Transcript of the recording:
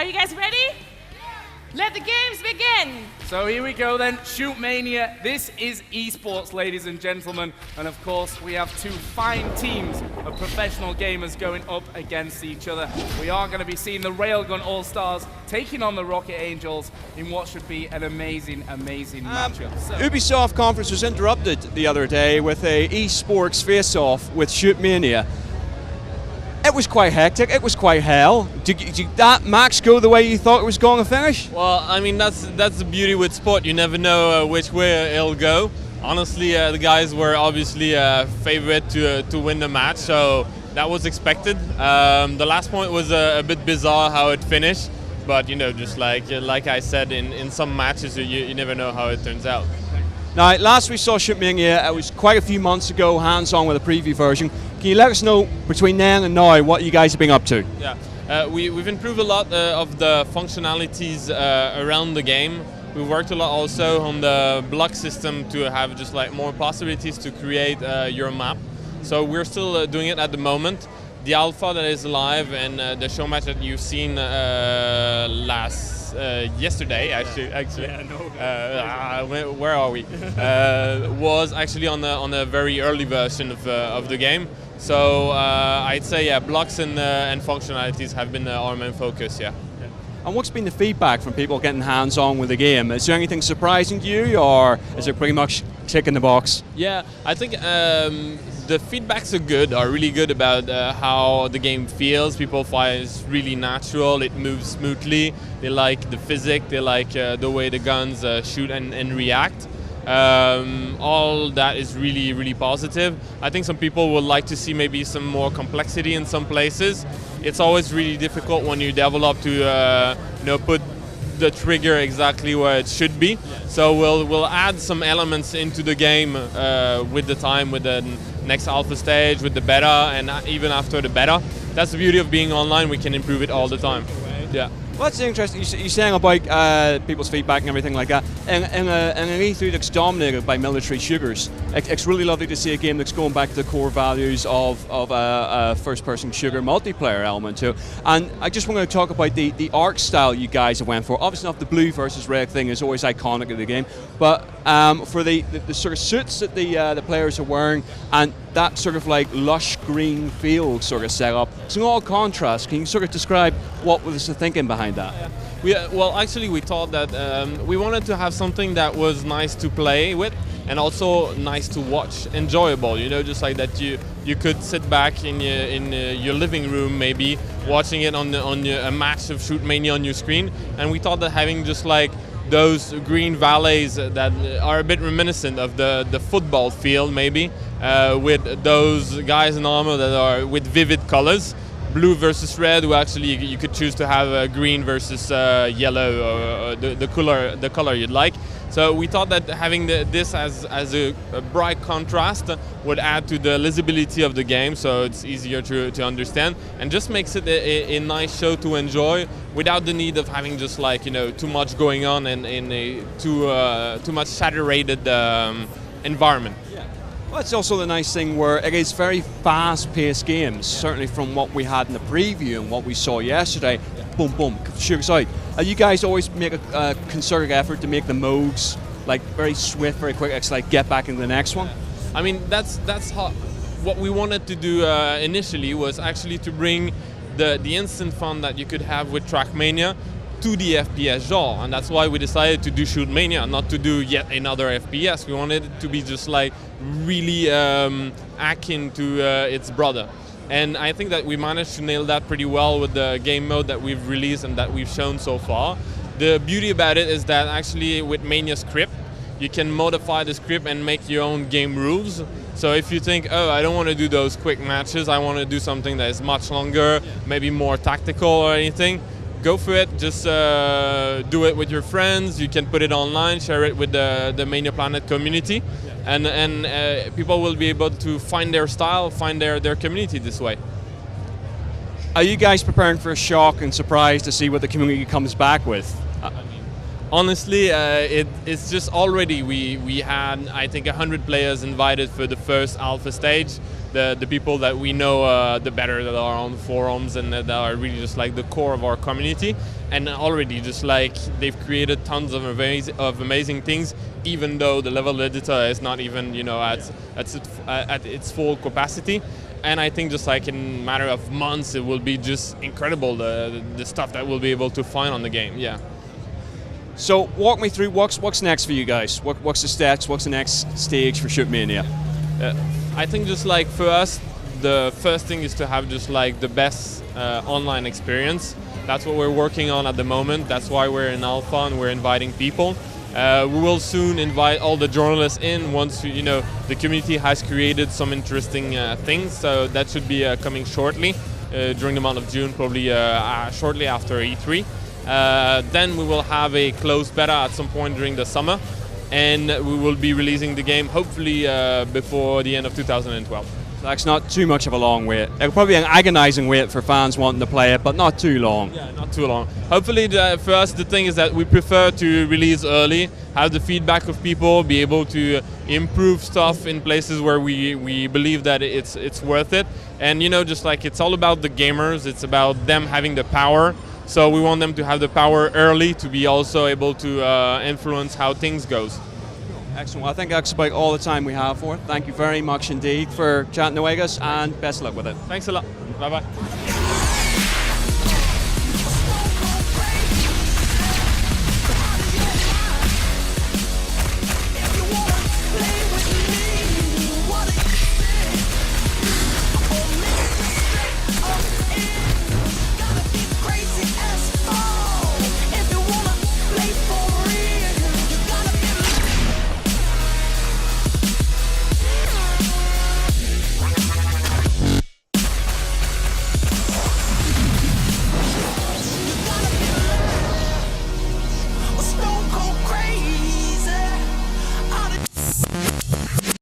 Are you guys ready? Let the games begin! So here we go then, Shootmania. This is esports, ladies and gentlemen. And of course, we have two fine teams of professional gamers going up against each other. We are going to be seeing the Railgun All-Stars taking on the Rocket Angels in what should be an amazing matchup. So, Ubisoft conference was interrupted the other day with a esports face-off with Shootmania. It was quite hectic, it was quite hell. Did that match go the way you thought it was going to finish? Well, I mean, that's the beauty with sport. You never know which way it'll go. Honestly, the guys were obviously favorite to win the match, so that was expected. The last point was a bit bizarre how it finished, but you know, just like I said, in some matches you never know how it turns out. Now, last we saw Shootmania, it was quite a few months ago, hands-on with a preview version. Can you let us know, between then and now, what you guys have been up to? Yeah, we've improved a lot of the functionalities around the game. We worked a lot also on the block system to have just like more possibilities to create your map. So we're still doing it at the moment. The alpha that is live and the show match that you've seen yesterday, actually, where are we? Was actually on a very early version of the game. So I'd say yeah, blocks and functionalities have been our main focus. Yeah. And what's been the feedback from people getting hands-on with the game? Is there anything surprising to you, or is it pretty much ticking the box? Yeah, I think the feedbacks are really good about how the game feels. People find it's really natural, it moves smoothly, they like the physics, they like the way the guns shoot and react. All that is really positive. I think some people would like to see maybe some more complexity in some places. It's always really difficult when you develop to put the trigger exactly where it should be. So we'll add some elements into the game with the time, with the next alpha stage, with the beta, and even after the beta. That's the beauty of being online. We can improve it all the time. Yeah. Well, that's interesting. You're saying about people's feedback and everything like that. And an E3 that's dominated by military shooters, it's really lovely to see a game that's going back to the core values of a first-person shooter multiplayer element too. And I just want to talk about the art style you guys have went for. Obviously, enough the blue versus red thing is always iconic in the game, but for the sort of suits that the players are wearing and that sort of like lush green field sort of setup, it's an all contrast. Can you sort of describe what was the thinking behind that? Well, actually, we thought that we wanted to have something that was nice to play with and also nice to watch, enjoyable. You know, just like that you could sit back in your living room, maybe watching it on a match of Shootmania on your screen. And we thought that having just like those green valleys that are a bit reminiscent of the football field, maybe, with those guys in armor that are with vivid colors. Blue versus red, where actually you could choose to have green versus yellow, or the color you'd like. So we thought that having this as a bright contrast would add to the legibility of the game, so it's easier to understand, and just makes it a nice show to enjoy without the need of having just like too much going on and in a too much saturated environment. Well, it's also the nice thing where it is very fast-paced games, certainly from what we had in the preview and what we saw yesterday. Boom, boom, shoots out. You guys always make a concerted effort to make the modes like very swift, very quick. It's like get back into the next one. I mean, that's what we wanted to do initially, was actually to bring the instant fun that you could have with Trackmania to the FPS genre, and that's why we decided to do Shootmania, not to do yet another FPS. We wanted it to be just like really akin to its brother. And I think that we managed to nail that pretty well with the game mode that we've released and that we've shown so far. The beauty about it is that actually with Mania script, you can modify the script and make your own game rules. So if you think, oh, I don't want to do those quick matches, I want to do something that is much longer, maybe more tactical or anything, go for it. Just do it with your friends. You can put it online, share it with the Mania Planet community, and people will be able to find their style, find their community this way. Are you guys preparing for a shock and surprise to see what the community comes back with? Honestly, it's just already we had, I think, 100 players invited for the first alpha stage. The people that we know the better, that are on the forums and that are really just like the core of our community, and already just like they've created tons of amazing things, even though the level editor is not even, you know, at its full capacity. And I think just like in a matter of months, it will be just incredible, the stuff that we'll be able to find on the game. Yeah. So walk me through what's next for you guys. What's the steps? What's the next stage for Shootmania? I think just like for us, the first thing is to have just like the best online experience. That's what we're working on at the moment. That's why we're in alpha and we're inviting people. We will soon invite all the journalists in once you know the community has created some interesting things. So that should be coming shortly during the month of June, probably shortly after E3. Then we will have a closed beta at some point during the summer, and we will be releasing the game hopefully before the end of 2012. That's not too much of a long wait. It'll probably be an agonizing wait for fans wanting to play it, but not too long. Yeah, not too long. Hopefully, for us, the thing is that we prefer to release early, have the feedback of people, be able to improve stuff in places where we believe that it's worth it. And you know, just like it's all about the gamers, it's about them having the power. So we want them to have the power early to be also able to influence how things goes. Excellent. Well, I think that's about all the time we have for it. Thank you very much indeed for chatting away, guys, and best of luck with it. Thanks a lot. Bye-bye.